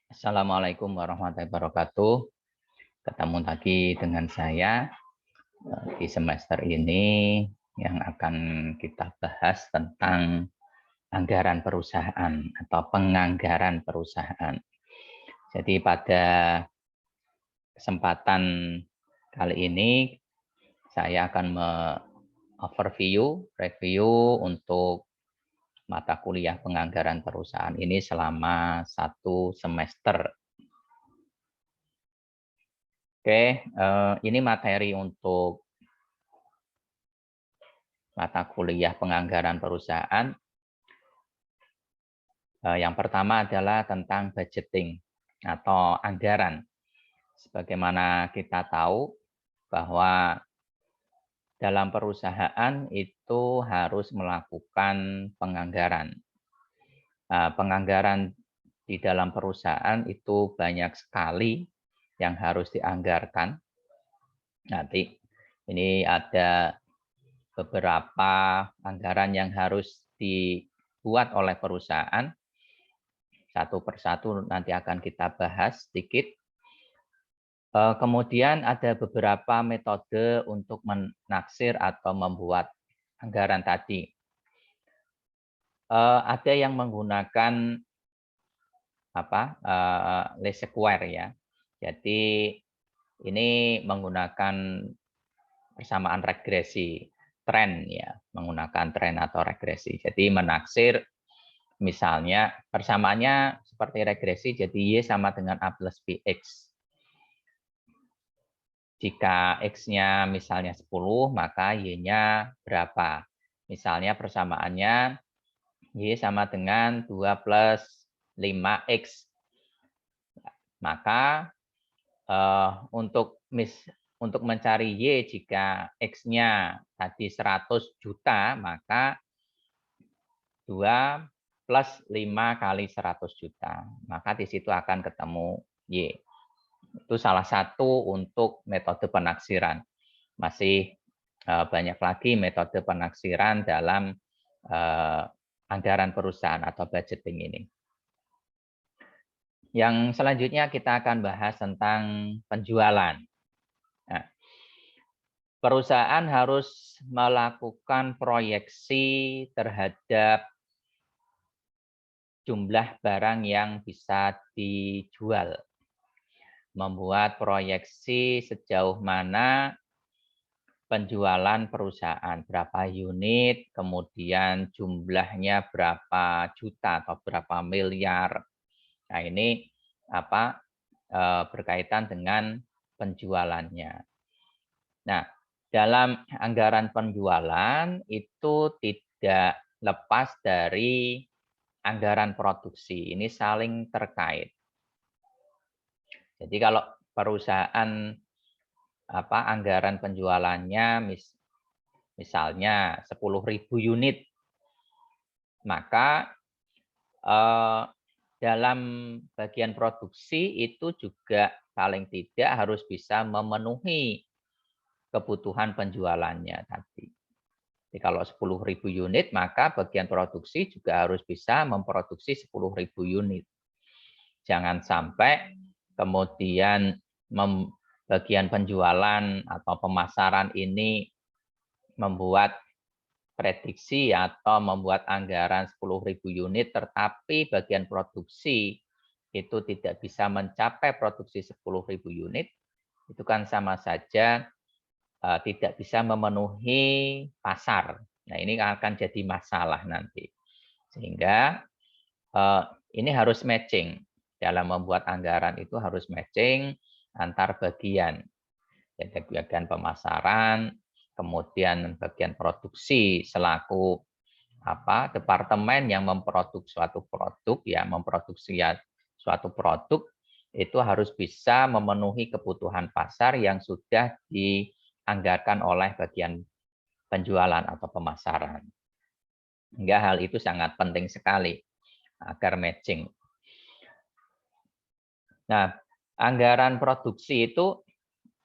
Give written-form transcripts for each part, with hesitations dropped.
Assalamualaikum warahmatullahi wabarakatuh. Ketemu lagi dengan saya di semester ini yang akan kita bahas tentang anggaran perusahaan atau penganggaran perusahaan. Jadi pada kesempatan kali ini saya akan review untuk mata kuliah penganggaran perusahaan ini selama 1 semester. Oke, ini materi untuk mata kuliah penganggaran perusahaan. Yang pertama adalah tentang budgeting atau anggaran. Sebagaimana kita tahu bahwa dalam perusahaan itu harus melakukan penganggaran. Penganggaran di dalam perusahaan itu banyak sekali yang harus dianggarkan. Nanti ini ada beberapa anggaran yang harus dibuat oleh perusahaan. Satu persatu nanti akan kita bahas sedikit. Kemudian ada beberapa metode untuk menaksir atau membuat anggaran tadi. Ada yang menggunakan least square ya. Jadi ini menggunakan persamaan regresi, tren ya, menggunakan tren atau regresi. Jadi menaksir misalnya persamaannya seperti regresi, jadi Y sama dengan A plus BX. Jika X-nya misalnya 10, maka Y-nya berapa? Misalnya persamaannya Y sama dengan 2 plus 5X. Maka untuk mencari Y jika X-nya tadi 100 juta, maka 2 plus 5 kali 100 juta. Maka di situ akan ketemu Y. Itu salah satu untuk metode penaksiran. Masih banyak lagi metode penaksiran dalam anggaran perusahaan atau budgeting ini. Yang selanjutnya kita akan bahas tentang penjualan. Nah, perusahaan harus melakukan proyeksi terhadap jumlah barang yang bisa dijual. Membuat proyeksi sejauh mana penjualan perusahaan, berapa unit, kemudian jumlahnya berapa juta atau berapa miliar. Nah, ini berkaitan dengan penjualannya. Nah, dalam anggaran penjualan itu tidak lepas dari anggaran produksi. Ini saling terkait. Jadi kalau perusahaan anggaran penjualannya misalnya 10.000 unit, maka dalam bagian produksi itu juga paling tidak harus bisa memenuhi kebutuhan penjualannya tadi. Jadi kalau 10.000 unit, maka bagian produksi juga harus bisa memproduksi 10.000 unit. Jangan sampai kemudian bagian penjualan atau pemasaran ini membuat prediksi atau membuat anggaran 10.000 unit, tetapi bagian produksi itu tidak bisa mencapai produksi 10.000 unit, itu kan sama saja tidak bisa memenuhi pasar. Nah, ini akan jadi masalah nanti. Sehingga ini harus matching. Dalam membuat anggaran itu harus matching antar bagian. Jadi bagian pemasaran, kemudian bagian produksi selaku departemen yang memproduksi suatu produk, ya memproduksi suatu produk itu harus bisa memenuhi kebutuhan pasar yang sudah dianggarkan oleh bagian penjualan atau pemasaran. Hingga hal itu sangat penting sekali agar matching. Nah, anggaran produksi itu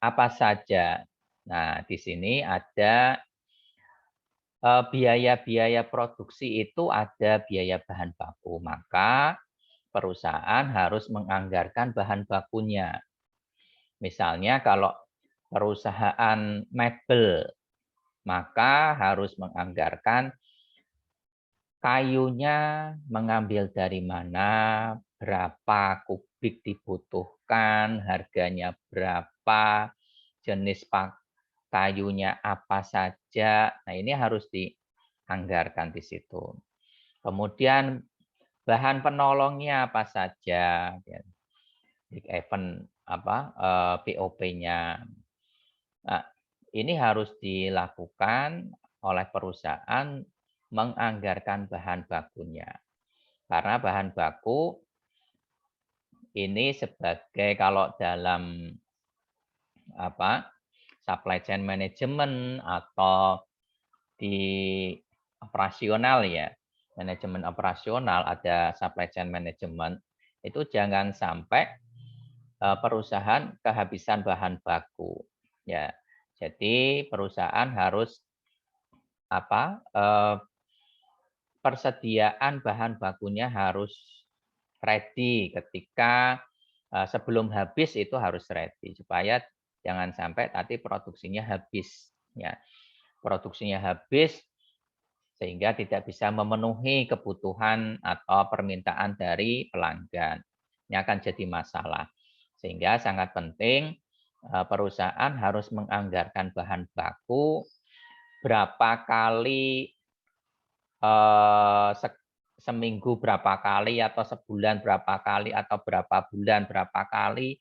apa saja? Nah, di sini ada biaya-biaya produksi itu ada biaya bahan baku. Maka perusahaan harus menganggarkan bahan bakunya. Misalnya kalau perusahaan mebel, maka harus menganggarkan kayunya mengambil dari mana, berapa kubik dibutuhkan, harganya berapa, jenis kayunya apa saja. Nah, ini harus dianggarkan di situ. Kemudian bahan penolongnya apa saja, ya. Event POP-nya. Nah, ini harus dilakukan oleh perusahaan menganggarkan bahan bakunya. Karena bahan baku ini sebagai kalau dalam supply chain management atau di operasional ya, manajemen operasional ada supply chain management, itu jangan sampai perusahaan kehabisan bahan baku. Ya, jadi perusahaan harus persediaan bahan bakunya harus ready ketika sebelum habis itu harus ready supaya jangan sampai nanti produksinya habis ya. Produksinya habis sehingga tidak bisa memenuhi kebutuhan atau permintaan dari pelanggan. Ini akan jadi masalah. Sehingga sangat penting perusahaan harus menganggarkan bahan baku berapa kali seminggu berapa kali atau sebulan berapa kali atau berapa bulan berapa kali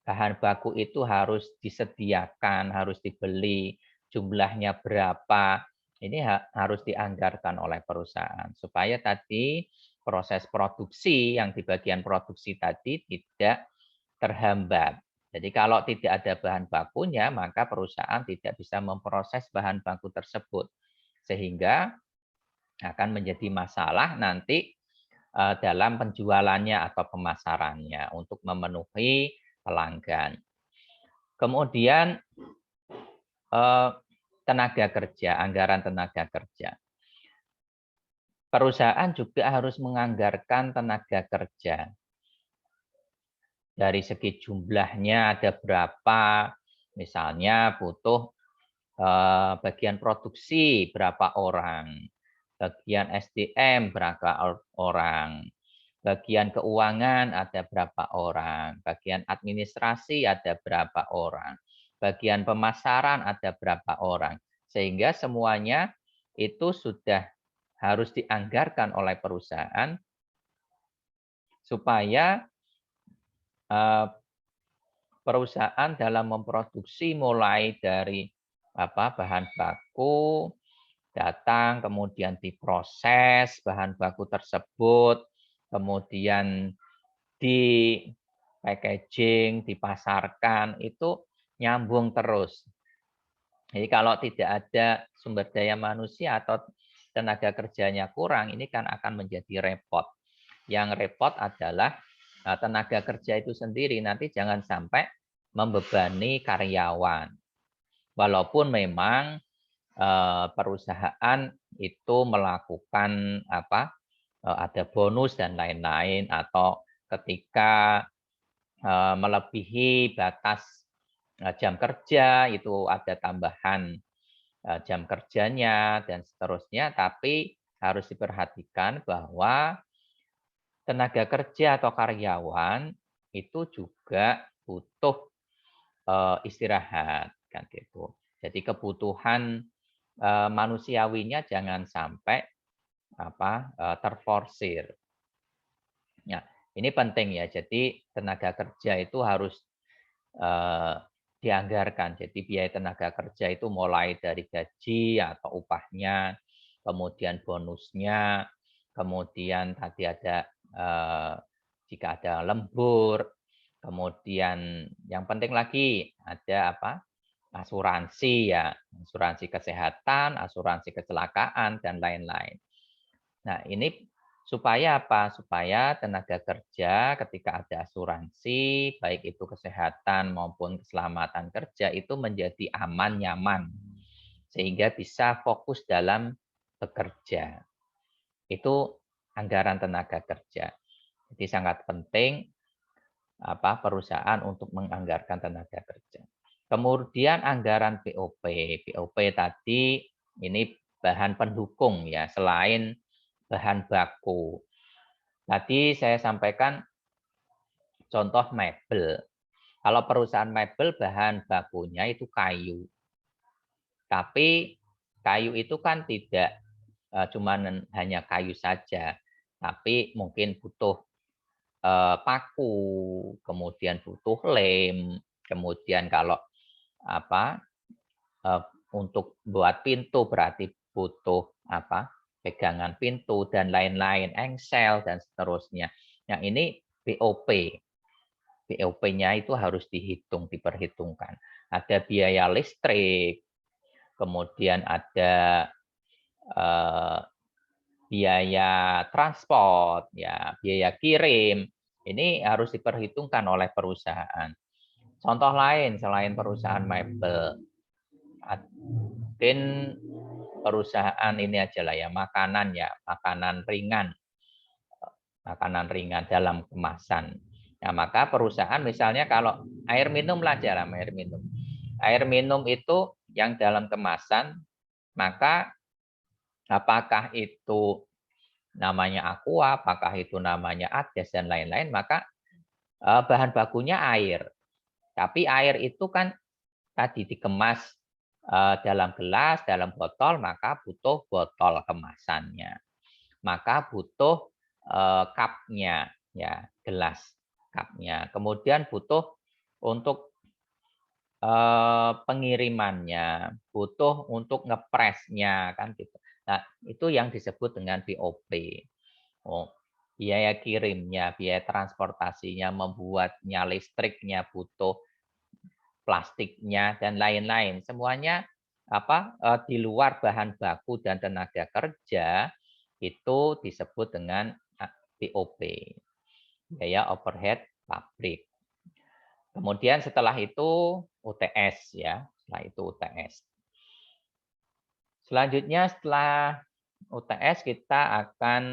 bahan baku itu harus disediakan, harus dibeli, jumlahnya berapa. Ini harus dianggarkan oleh perusahaan supaya tadi proses produksi yang di bagian produksi tadi tidak terhambat. Jadi kalau tidak ada bahan bakunya, maka perusahaan tidak bisa memproses bahan baku tersebut. Sehingga akan menjadi masalah nanti dalam penjualannya atau pemasarannya untuk memenuhi pelanggan. Kemudian tenaga kerja, anggaran tenaga kerja. Perusahaan juga harus menganggarkan tenaga kerja. Dari segi jumlahnya ada berapa, misalnya butuh bagian produksi berapa orang, bagian SDM berapa orang, bagian keuangan ada berapa orang, bagian administrasi ada berapa orang, bagian pemasaran ada berapa orang. Sehingga semuanya itu sudah harus dianggarkan oleh perusahaan supaya perusahaan dalam memproduksi mulai dari bahan baku, datang, kemudian diproses bahan baku tersebut, kemudian di packaging, dipasarkan, itu nyambung terus. Jadi kalau tidak ada sumber daya manusia atau tenaga kerjanya kurang, ini kan akan menjadi repot. Yang repot adalah tenaga kerja itu sendiri, nanti jangan sampai membebani karyawan. Walaupun memang perusahaan itu melakukan ada bonus dan lain-lain atau ketika melebihi batas jam kerja itu ada tambahan jam kerjanya dan seterusnya, tapi harus diperhatikan bahwa tenaga kerja atau karyawan itu juga butuh istirahat kan gitu. Jadi kebutuhan manusiawinya jangan sampai terforsir. Ya, ini penting ya. Jadi tenaga kerja itu harus dianggarkan. Jadi biaya tenaga kerja itu mulai dari gaji atau upahnya, kemudian bonusnya, kemudian tadi ada jika ada lembur, kemudian yang penting lagi ada asuransi ya, asuransi kesehatan, asuransi kecelakaan dan lain-lain. Nah, ini supaya apa? Supaya tenaga kerja ketika ada asuransi, baik itu kesehatan maupun keselamatan kerja itu menjadi aman, nyaman. Sehingga bisa fokus dalam bekerja. Itu anggaran tenaga kerja. Jadi sangat penting perusahaan untuk menganggarkan tenaga kerja. Kemudian anggaran BOP. BOP tadi ini bahan pendukung ya, selain bahan baku. Tadi saya sampaikan contoh mebel. Kalau perusahaan mebel bahan bakunya itu kayu. Tapi kayu itu kan tidak cuma hanya kayu saja, tapi mungkin butuh paku, kemudian butuh lem, kemudian kalau untuk buat pintu berarti butuh pegangan pintu dan lain-lain, engsel dan seterusnya. Yang ini BOP. BOP-nya itu harus diperhitungkan. Ada biaya listrik, kemudian ada biaya transport, ya, biaya kirim. Ini harus diperhitungkan oleh perusahaan. Contoh lain selain perusahaan mebel, mungkin perusahaan ini aja lah ya, makanan ringan dalam kemasan. Nah, maka perusahaan misalnya kalau air minum lah dalam air minum. Air minum itu yang dalam kemasan, maka apakah itu namanya aqua, apakah itu namanya Ades dan lain-lain, maka bahan bakunya air. Tapi air itu kan tadi dikemas dalam gelas, dalam botol, maka butuh botol kemasannya. Maka butuh cupnya, ya, gelas cupnya. Kemudian butuh untuk pengirimannya, butuh untuk ngepresnya kan gitu. Nah, itu yang disebut dengan BOP. Oh, biaya kirimnya, biaya transportasinya, membuatnya, listriknya, butuh plastiknya dan lain-lain. Semuanya di luar bahan baku dan tenaga kerja itu disebut dengan BOP, biaya overhead pabrik. Kemudian setelah itu UTS ya, setelah itu UTS. Selanjutnya setelah UTS kita akan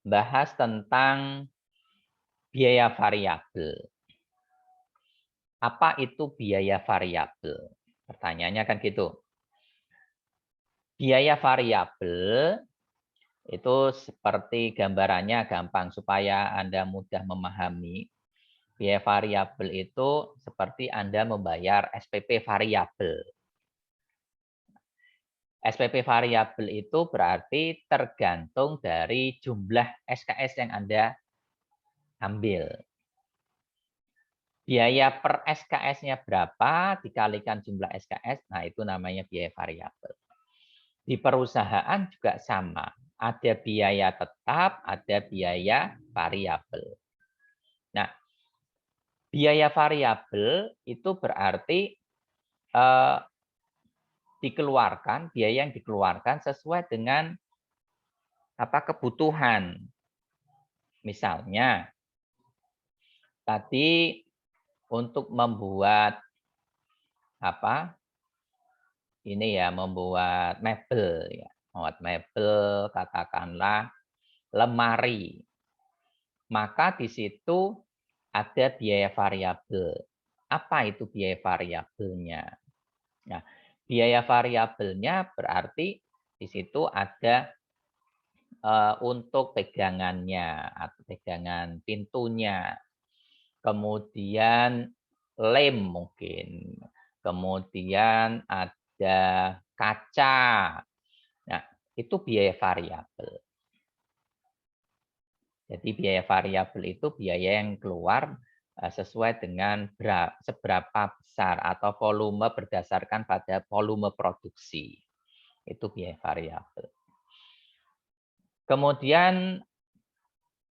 bahas tentang biaya variabel. Apa itu biaya variabel? Pertanyaannya kan gitu. Biaya variabel itu seperti gambarannya gampang supaya Anda mudah memahami. Biaya variabel itu seperti Anda membayar SPP variabel. SPP variabel itu berarti tergantung dari jumlah SKS yang Anda ambil. Biaya per SKS-nya berapa dikalikan jumlah SKS, nah itu namanya biaya variabel. Di perusahaan juga sama, ada biaya tetap, ada biaya variabel. Nah, biaya variabel itu berarti biaya yang dikeluarkan sesuai dengan kebutuhan. Misalnya, tadi untuk membuat membuat mebel ya. Membuat mebel katakanlah lemari. Maka di situ ada biaya variabel. Apa itu biaya variabelnya? Nah, biaya variabelnya berarti di situ ada untuk pegangannya atau pegangan pintunya. Kemudian lem mungkin. Kemudian ada kaca. Nah, itu biaya variabel. Jadi biaya variabel itu biaya yang keluar sesuai dengan seberapa besar atau volume berdasarkan pada volume produksi. Itu biaya variabel. Kemudian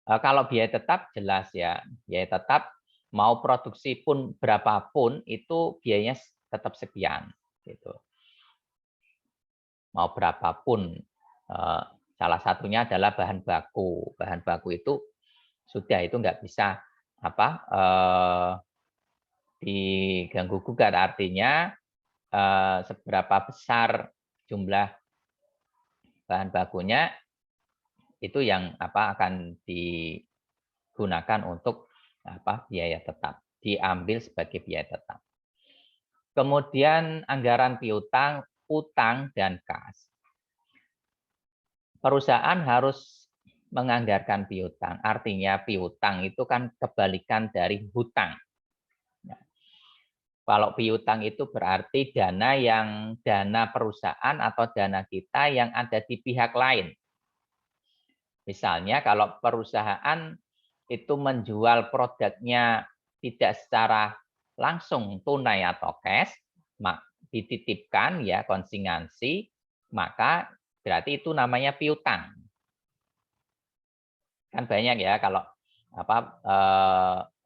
kalau biaya tetap jelas ya, biaya tetap mau produksi pun berapapun itu biayanya tetap sekian gitu. Mau berapapun salah satunya adalah bahan baku. Bahan baku itu sudah itu nggak bisa diganggu gugat, artinya seberapa besar jumlah bahan bakunya Itu yang akan digunakan untuk biaya tetap, diambil sebagai biaya tetap. Kemudian anggaran piutang, utang dan kas. Perusahaan harus menganggarkan piutang. Artinya piutang itu kan kebalikan dari hutang. Kalau piutang itu berarti dana perusahaan atau dana kita yang ada di pihak lain. Misalnya kalau perusahaan itu menjual produknya tidak secara langsung tunai atau cash, dititipkan ya konsignasi, maka berarti itu namanya piutang. Kan banyak ya kalau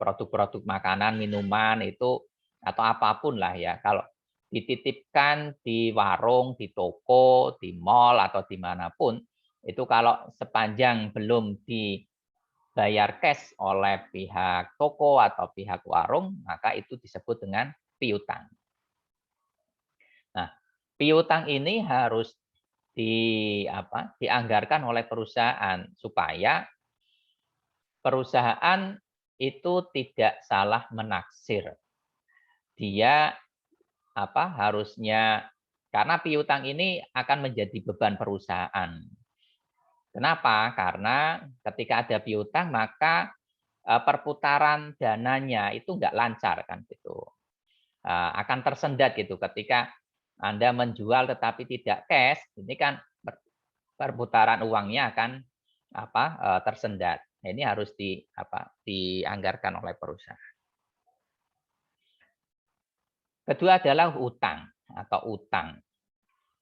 produk-produk makanan, minuman itu atau apapun lah ya, kalau dititipkan di warung, di toko, di mall atau dimanapun, itu kalau sepanjang belum dibayar cash oleh pihak toko atau pihak warung, maka itu disebut dengan piutang. Nah, piutang ini harus dianggarkan oleh perusahaan supaya perusahaan itu tidak salah menaksir. Dia harusnya, karena piutang ini akan menjadi beban perusahaan. Kenapa? Karena ketika ada piutang maka perputaran dananya itu nggak lancar kan gitu. Akan tersendat gitu ketika Anda menjual tetapi tidak cash, ini kan perputaran uangnya akan tersendat. Ini harus dianggarkan oleh perusahaan. Kedua adalah hutang atau utang.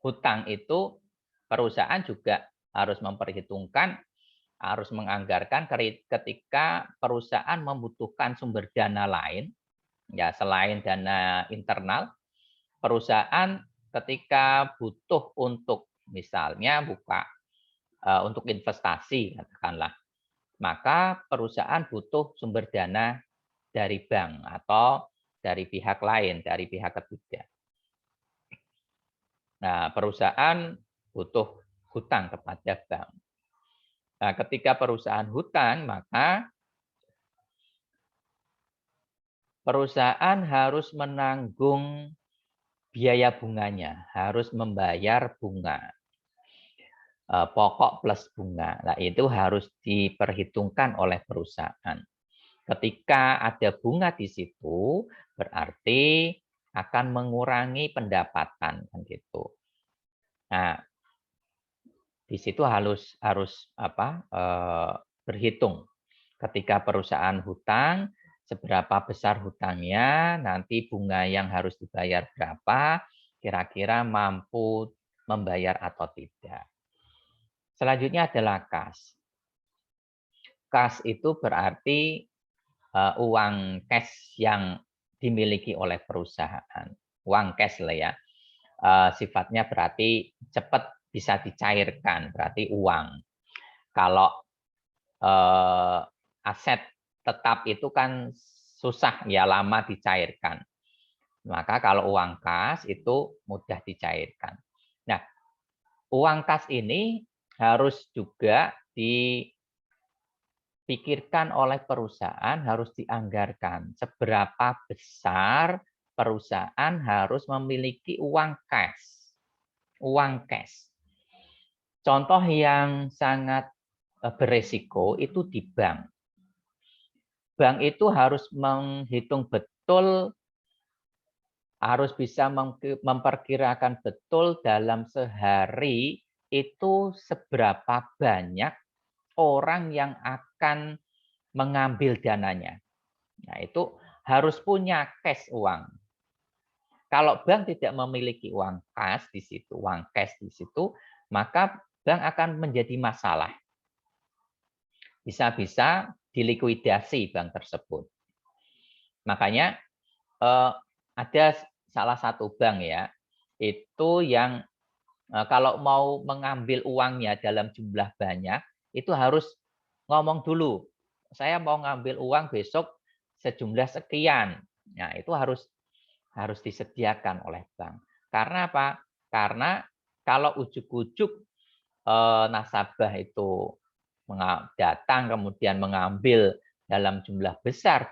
Hutang itu perusahaan juga harus memperhitungkan, harus menganggarkan ketika perusahaan membutuhkan sumber dana lain, ya selain dana internal, perusahaan ketika butuh untuk misalnya untuk investasi katakanlah, maka perusahaan butuh sumber dana dari bank atau dari pihak lain, dari pihak ketiga. Nah, perusahaan butuh hutang kepada bank. Nah, ketika perusahaan hutang, maka perusahaan harus menanggung biaya bunganya, harus membayar bunga. Pokok plus bunga. Nah, itu harus diperhitungkan oleh perusahaan. Ketika ada bunga di situ, berarti akan mengurangi pendapatan kan gitu. Nah, di situ harus berhitung. Ketika perusahaan hutang, seberapa besar hutangnya, nanti bunga yang harus dibayar berapa, kira-kira mampu membayar atau tidak. Selanjutnya adalah kas. Kas itu berarti uang cash yang dimiliki oleh perusahaan. Uang cash lah ya. Sifatnya berarti cepat bisa dicairkan, berarti uang. Kalau aset tetap itu kan susah ya, lama dicairkan. Maka kalau uang kas itu mudah dicairkan. Nah, uang kas ini harus juga dipikirkan oleh perusahaan, harus dianggarkan seberapa besar perusahaan harus memiliki uang cash. Uang cash. Contoh yang sangat beresiko itu di bank. Bank itu harus menghitung betul, harus bisa memperkirakan betul dalam sehari itu seberapa banyak orang yang akan mengambil dananya. Nah, itu harus punya cash uang. Kalau bank tidak memiliki uang cash di situ, maka bank akan menjadi masalah. Bisa-bisa dilikuidasi bank tersebut. Makanya ada salah satu bank ya, itu yang kalau mau mengambil uangnya dalam jumlah banyak, itu harus ngomong dulu, saya mau ngambil uang besok sejumlah sekian. Nah, itu harus disediakan oleh bank. Karena apa? Karena kalau ujuk-ujuk nasabah itu datang kemudian mengambil dalam jumlah besar,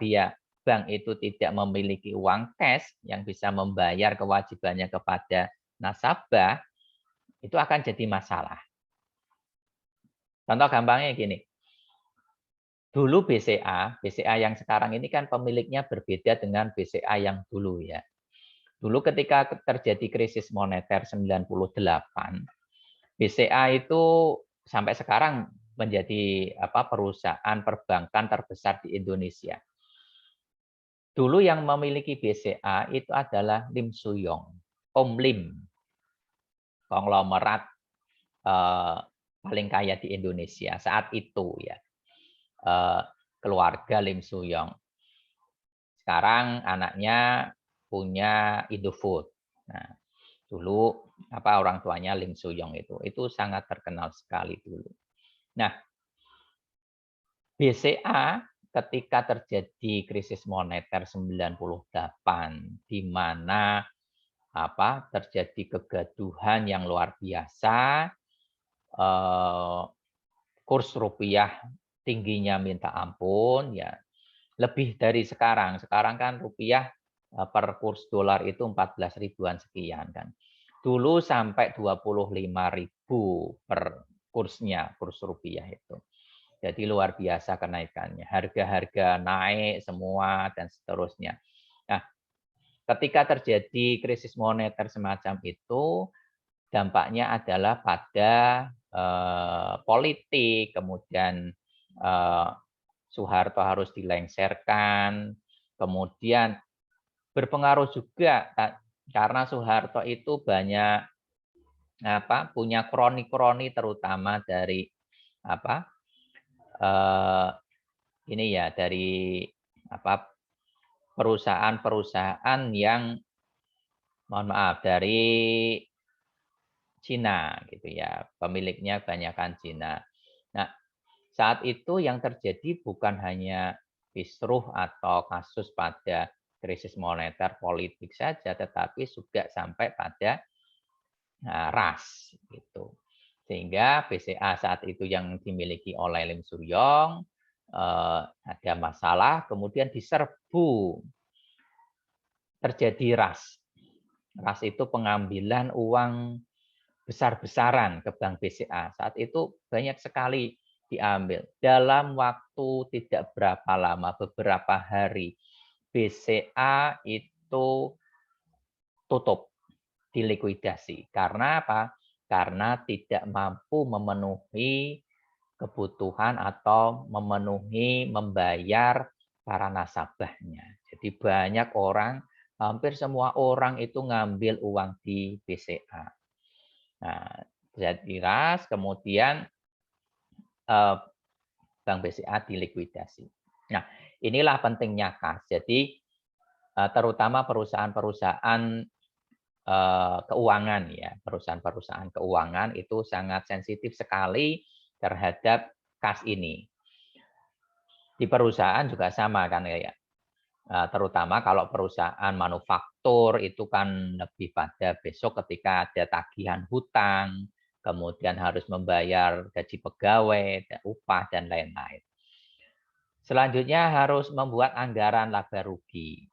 bank itu tidak memiliki uang cash yang bisa membayar kewajibannya kepada nasabah, itu akan jadi masalah. Contoh gampangnya gini, dulu BCA yang sekarang ini kan pemiliknya berbeda dengan BCA yang dulu ya. Dulu ketika terjadi krisis moneter 98, BCA itu sampai sekarang menjadi perusahaan perbankan terbesar di Indonesia. Dulu yang memiliki BCA itu adalah Lim Suyong, Om Lim, konglomerat paling kaya di Indonesia saat itu ya. Keluarga Lim Suyong. Sekarang anaknya punya Indofood. Nah, dulu orang tuanya Lim Suyong itu sangat terkenal sekali dulu. Nah, BCA ketika terjadi krisis moneter 98 di mana terjadi kegaduhan yang luar biasa, kurs rupiah tingginya minta ampun ya. Lebih dari sekarang. Sekarang kan rupiah per kurs dolar itu 14 ribuan sekian kan. Dulu sampai 25.000 per kursnya, kurs rupiah itu. Jadi luar biasa kenaikannya. Harga-harga naik semua dan seterusnya. Nah, ketika terjadi krisis moneter semacam itu, dampaknya adalah pada politik, kemudian Soeharto harus dilengsarkan, kemudian berpengaruh juga karena Soeharto itu banyak punya kroni-kroni terutama dari ini ya dari perusahaan-perusahaan yang mohon maaf dari Cina gitu ya, pemiliknya banyakkan Cina. Nah, saat itu yang terjadi bukan hanya kisruh atau kasus pada krisis moneter politik saja, tetapi juga sampai pada ras gitu. Sehingga BCA saat itu yang dimiliki oleh Lim Suryong ada masalah, kemudian diserbu, terjadi ras. Ras itu pengambilan uang besar-besaran ke bank BCA. Saat itu banyak sekali diambil. Dalam waktu tidak berapa lama, beberapa hari, BCA itu tutup, dilikuidasi. Karena apa? Karena tidak mampu memenuhi kebutuhan atau memenuhi membayar para nasabahnya. Jadi banyak orang, hampir semua orang itu ngambil uang di BCA. Nah, jadi ras, kemudian Bank BCA dilikuidasi. Nah, inilah pentingnya kas. Jadi terutama perusahaan-perusahaan keuangan ya, perusahaan-perusahaan keuangan itu sangat sensitif sekali terhadap kas ini. Di perusahaan juga sama kan ya. Terutama kalau perusahaan manufaktur itu kan lebih pada besok ketika ada tagihan hutang, kemudian harus membayar gaji pegawai, upah, dan lain-lain. Selanjutnya harus membuat anggaran laba rugi.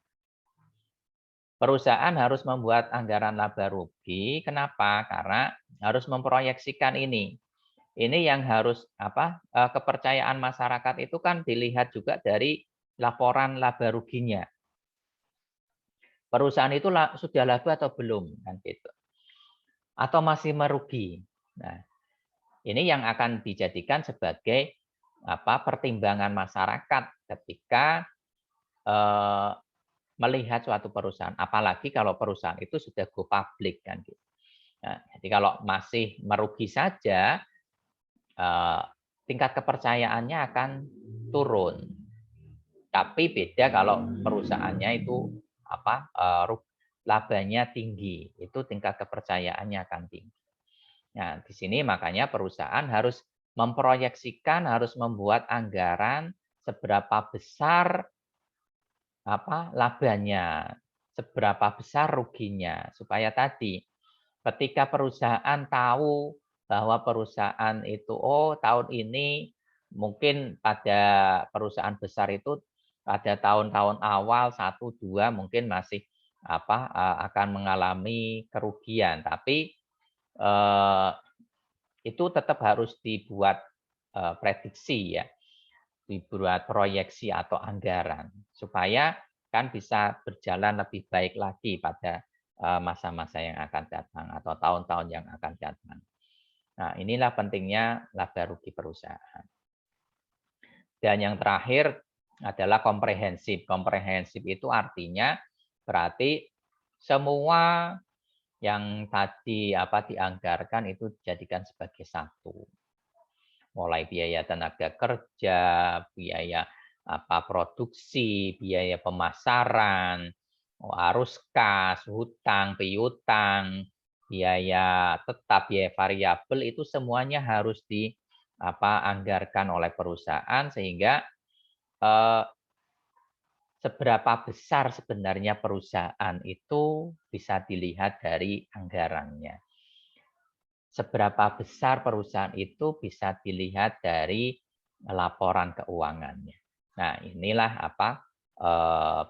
Perusahaan harus membuat anggaran laba rugi. Kenapa? Karena harus memproyeksikan ini. Ini yang harus kepercayaan masyarakat itu kan dilihat juga dari laporan laba ruginya. Perusahaan itu sudah laba atau belum kan gitu. Atau masih merugi. Nah, ini yang akan dijadikan sebagai pertimbangan masyarakat ketika melihat suatu perusahaan, apalagi kalau perusahaan itu sudah go public kan gitu. Nah, jadi kalau masih merugi saja, tingkat kepercayaannya akan turun. Tapi beda kalau perusahaannya itu labanya tinggi, itu tingkat kepercayaannya akan tinggi. Nah, di sini makanya perusahaan harus memproyeksikan, harus membuat anggaran seberapa besar labanya, seberapa besar ruginya, supaya tadi ketika perusahaan tahu bahwa perusahaan itu tahun ini mungkin pada perusahaan besar itu pada tahun-tahun awal 1, 2 mungkin masih akan mengalami kerugian, tapi itu tetap harus dibuat prediksi ya, dibuat proyeksi atau anggaran supaya kan bisa berjalan lebih baik lagi pada masa-masa yang akan datang atau tahun-tahun yang akan datang. Nah, inilah pentingnya laba rugi perusahaan. Dan yang terakhir adalah komprehensif. Komprehensif itu artinya berarti semua yang tadi dianggarkan itu dijadikan sebagai satu. Mulai biaya tenaga kerja, biaya produksi, biaya pemasaran, arus kas, hutang, piutang, biaya tetap, biaya variabel itu semuanya harus dianggarkan oleh perusahaan sehingga seberapa besar sebenarnya perusahaan itu bisa dilihat dari anggarannya. Seberapa besar perusahaan itu bisa dilihat dari laporan keuangannya. Nah, inilah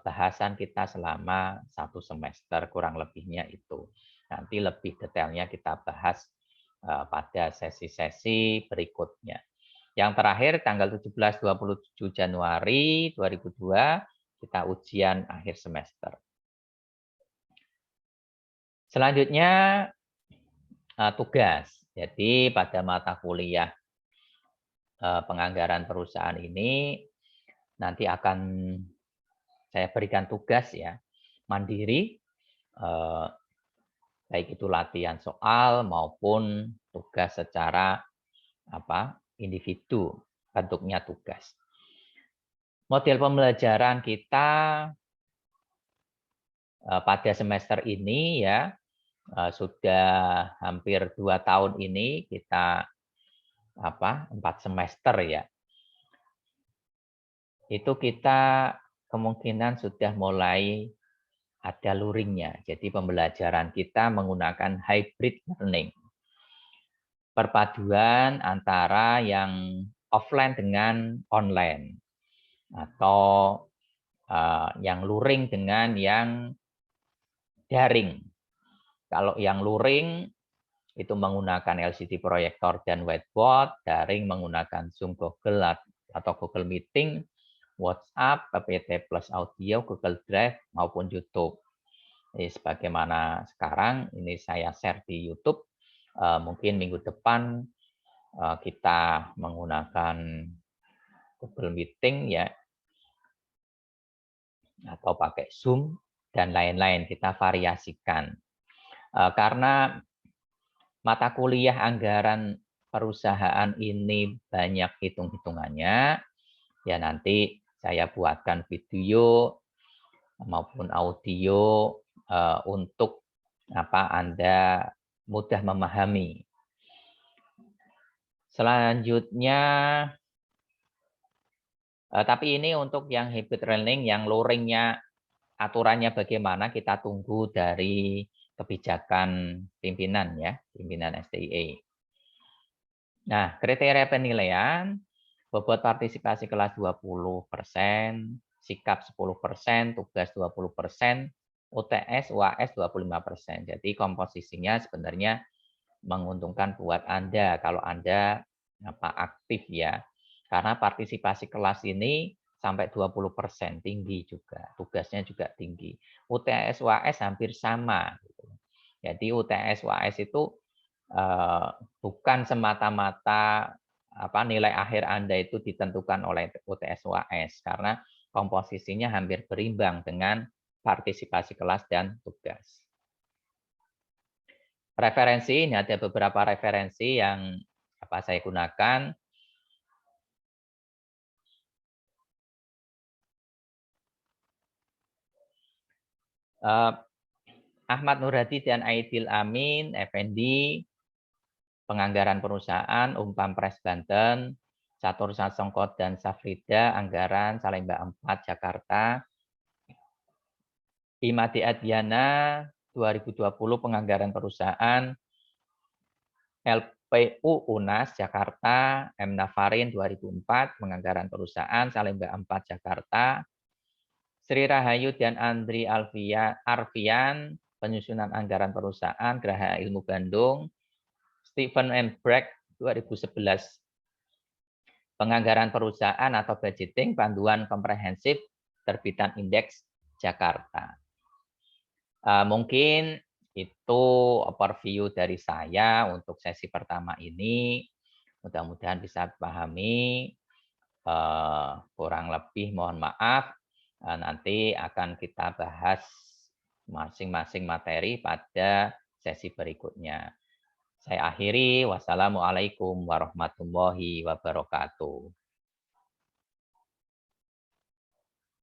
bahasan kita selama 1 semester, kurang lebihnya itu. Nanti lebih detailnya kita bahas pada sesi-sesi berikutnya. Yang terakhir tanggal 17-27 Januari 2002 kita ujian akhir semester. Selanjutnya tugas. Jadi pada mata kuliah penganggaran perusahaan ini nanti akan saya berikan tugas ya, mandiri, baik itu latihan soal maupun tugas secara individu, bentuknya tugas. Model pembelajaran kita pada semester ini ya, sudah hampir 2 tahun ini kita 4 semester ya. Itu kita kemungkinan sudah mulai ada luringnya. Jadi pembelajaran kita menggunakan hybrid learning. Perpaduan antara yang offline dengan online. Atau yang luring dengan yang daring. Kalau yang luring itu menggunakan LCD proyektor dan whiteboard, daring menggunakan Zoom, Google atau Google Meeting, WhatsApp, PPT plus audio, Google Drive maupun YouTube. Jadi sebagaimana sekarang ini saya share di YouTube, mungkin minggu depan kita menggunakan Google Meeting ya, atau pakai Zoom dan lain-lain, kita variasikan. Karena mata kuliah anggaran perusahaan ini banyak hitung-hitungannya, ya nanti saya buatkan video maupun audio untuk Anda mudah memahami. Selanjutnya, tapi ini untuk yang hybrid learning, yang luringnya aturannya bagaimana kita tunggu dari kebijakan pimpinan ya, pimpinan STIE. Nah, kriteria penilaian, bobot partisipasi kelas 20%, sikap 10%, tugas 20%, UTS, UAS 25%. Jadi komposisinya sebenarnya menguntungkan buat Anda kalau Anda aktif ya. Karena partisipasi kelas ini sampai 20%, tinggi juga. Tugasnya juga tinggi. UTS, UAS hampir sama. Jadi UTS, UAS itu bukan semata-mata nilai akhir Anda itu ditentukan oleh UTS, UAS. Karena komposisinya hampir berimbang dengan partisipasi kelas dan tugas. Referensi, ini ada beberapa referensi yang saya gunakan. Ahmad Nurhadi dan Aidil Amin, Effendi, penganggaran perusahaan, Umpampres Banten, Catur Sasongko dan Safrida, anggaran Salemba 4, Jakarta. Imadi Adiana, 2020, penganggaran perusahaan, PU UNAS Jakarta, M. Nafarin 2004, Penganggaran Perusahaan, Salemba 4 Jakarta, Sri Rahayu dan Andri Arfian, Penyusunan Anggaran Perusahaan, Geraha Ilmu Bandung, Stephen M. Bragg 2011, Penganggaran Perusahaan atau Budgeting, Panduan Komprehensif, Terbitan Indeks Jakarta. Mungkin itu overview dari saya untuk sesi pertama ini. Mudah-mudahan bisa dipahami. Kurang lebih mohon maaf. Nanti akan kita bahas masing-masing materi pada sesi berikutnya. Saya akhiri. Wassalamualaikum warahmatullahi wabarakatuh.